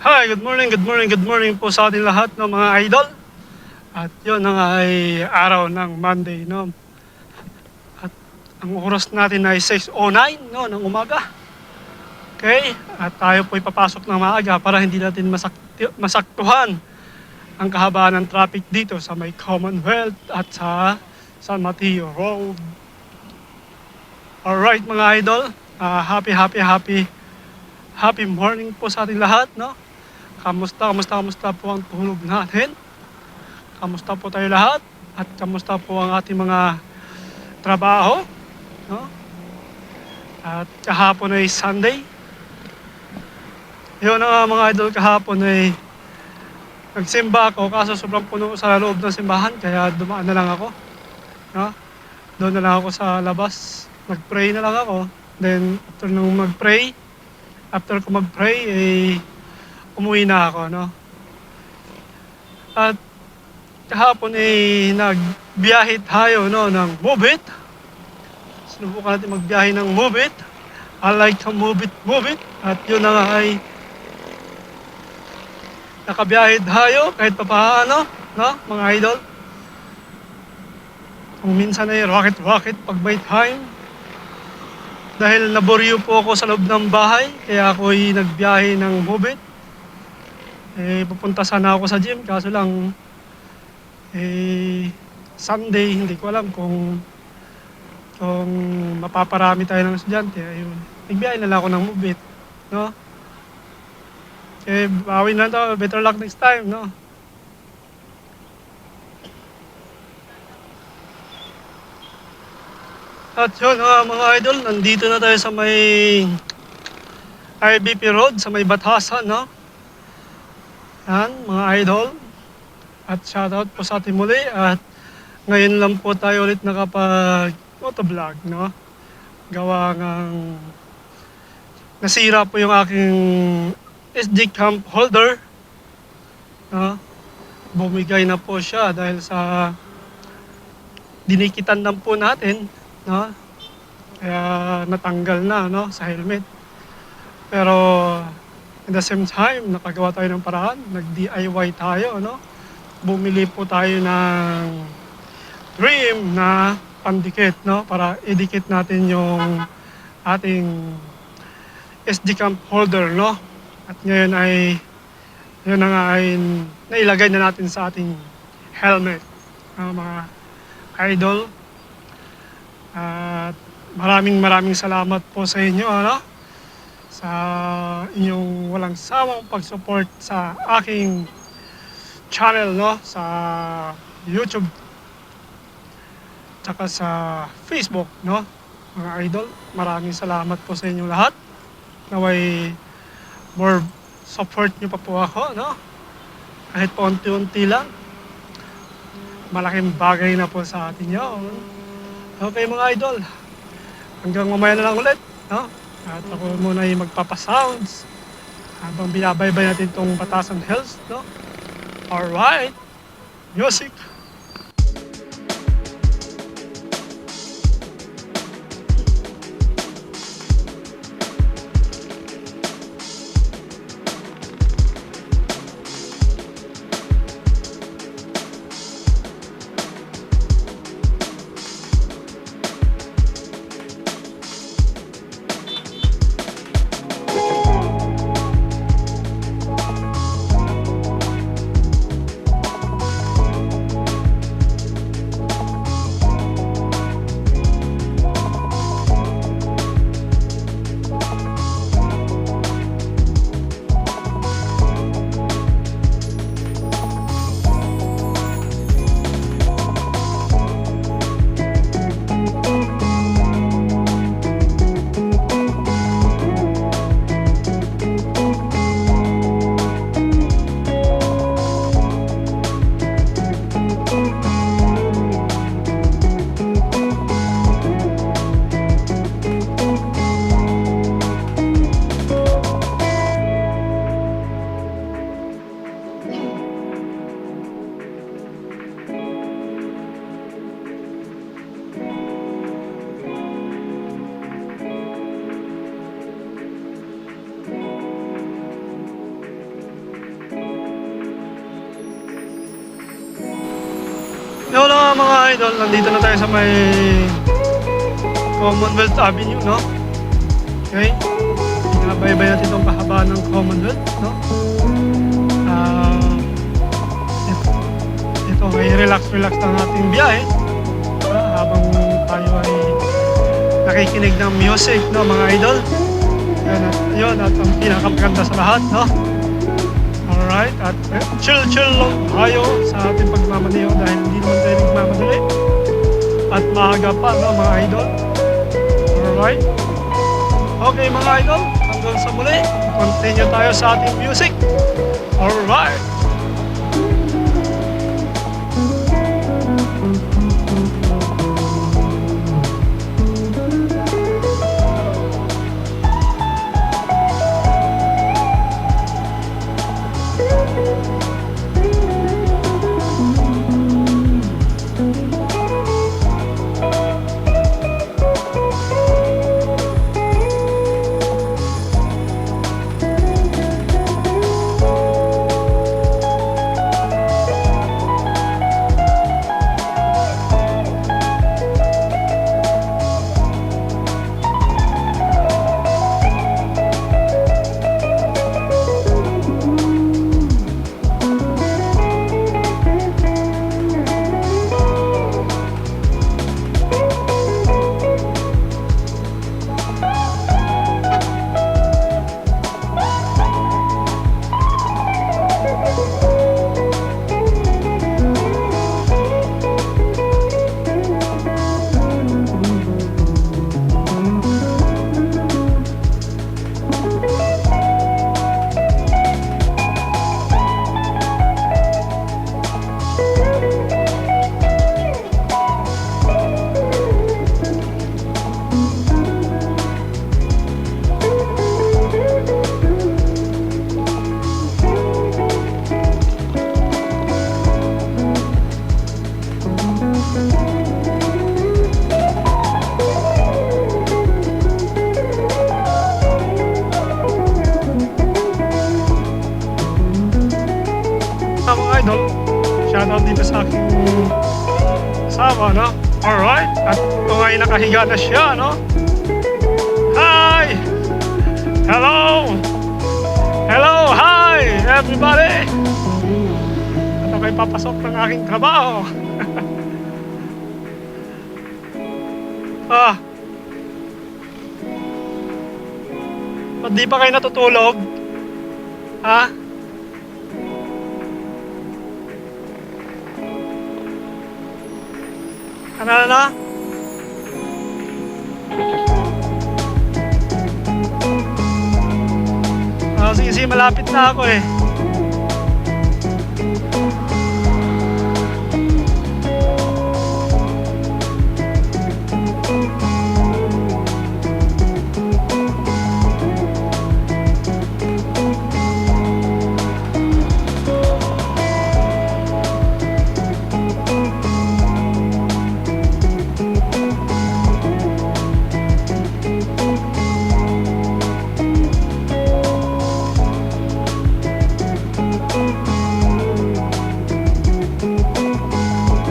Hi, good morning, good morning, good morning po sa ating lahat ng mga idol. At yun na ay araw ng Monday, no? At ang oras natin ay 6:09, no, ng umaga. Okay? At tayo po papasok ng maaga para hindi natin masaktuhan ang kahabaan ng traffic dito sa may Commonwealth at sa San Mateo Road. Alright mga idol, happy morning po sa ating lahat, no? Kamusta po ang tulog natin? Kamusta po tayo lahat? At kamusta po ang ating mga trabaho? No? At kahapon ay Sunday. Yun na nga mga idol, kahapon ay nagsimba ako kaso sobrang puno sa loob ng simbahan kaya dumaan na lang ako. No? Doon na lang ako sa labas. Nag-pray na lang ako. Then after ko mag-pray, umuwi na ako. No? At kahapon nagbiyahe tayo, no, ng Move It. Sinubukan natin magbiyahe ng Move It. I like to move it. At yun na nga ay nakabiyahe tayo kahit papaano, no, mga idol. Kung minsan ay rocket pag may time. Dahil naboryo po ako sa loob ng bahay, kaya ako ay nagbiyahe ng Move It. Pupunta sana ako sa gym, kaso lang Sunday, hindi ko alam kung mapaparami tayo ng estudyante. Ayun, nagbiyahe na lang ako ng Move It, no? Bawi na to, better luck next time, no? At yun mga idol, nandito na tayo sa may IBP Road, sa may Batasan, no? Yan, mga idol. At shoutout po sa ating muli. At ngayon lang po tayo ulit nakapag-motovlog, no? Gawa ng nasira po yung aking SD cam holder. No? Bumigay na po siya dahil sa dinikitan lang po natin, no? Kaya natanggal na, no, sa helmet. Pero at the same time, nakagawa tayo ng paraan, nag-DIY tayo, no? Bumili po tayo ng rim na pandikit, no? Para idikit natin yung ating SD cam holder, no? At ngayon ay, yun na nga ay nailagay na natin sa ating helmet, mga idol. At maraming salamat po sa inyo, ano? Sa inyong walang sawang pag-support sa aking channel, no? Sa YouTube tsaka sa Facebook, no? Mga idol, maraming salamat po sa inyong lahat. Naway more support nyo pa po ako, no? Kahit po unti-unti lang. Malaking bagay na po sa atin yun. Okay mga idol, hanggang mamaya na lang ulit, no? At ako muna ay magpapasounds habang binabaybay natin itong Batasan Hills, no? Alright, music! Yun na nga mga idol, nandito na tayo sa may Commonwealth Avenue, no? Okay? Binabaybay natin itong kahabaan ng Commonwealth, no? Ito, may relax-relax ng ating biyahe habang tayo ay nakikinig ng music, no, mga idol. Yun at ang pinakamaganda sa lahat, no? Alright, at chill-chill lang tayo sa ating pagmamaneho dahil hindi naman tayo nagmamadali. At maaga pa, no, mga idol. Alright. Okay, mga idol, hanggang sa muli, continue tayo sa ating music. Alright. Mga idol, shoutout dito sa aking kasama, no? Alright, at ito ngayon nakahiga na siya, no? Hi! Hello! Hello! Hi! Everybody! At ako'y papasok ng aking trabaho. Ba't di pa kayo natutulog? Ha? Ano na? Sige, malapit na ako eh.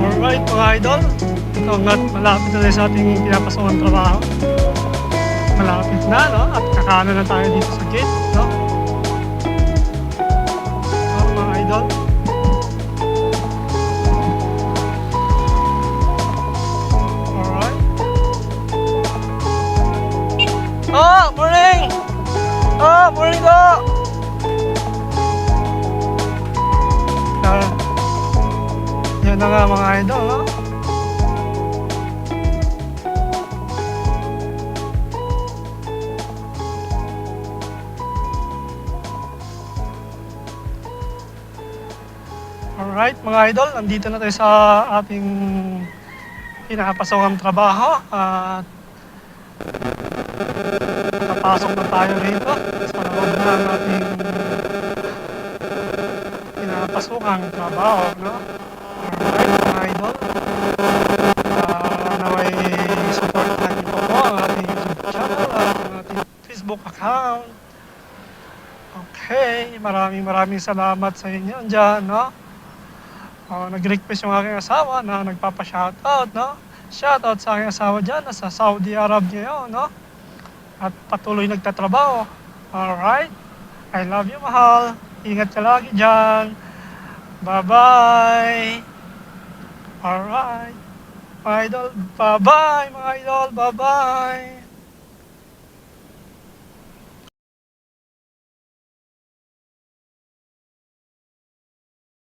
Alright mga idol, ito nga't malapit na tayo sa ating pinapasokang trabaho. Malapit na, no? At kakanan na tayo dito sa gate, no? Mga idol. Alright. Oh, morning! Oh, morning ko! Yan na nga mga idol, no? Alright mga idol, nandito na tayo sa ating pinapasokang trabaho at napasok na tayo rito sa loob ng ating pinapasokang trabaho, no? Alright mga idol, naway supportan niyo po ang ating YouTube channel at ang ating Facebook account. Okay, maraming salamat sa inyo dyan, no? Nag-request yung aking asawa na nagpapa-shoutout, 'no. Shoutout sa aking asawa diyan, nasa Saudi Arab ngayon, 'no, at patuloy nagtatrabaho. Alright, I love you mahal, ingat ka lagi diyan. Bye-bye. Alright, mga idol, bye-bye mga idol, bye-bye.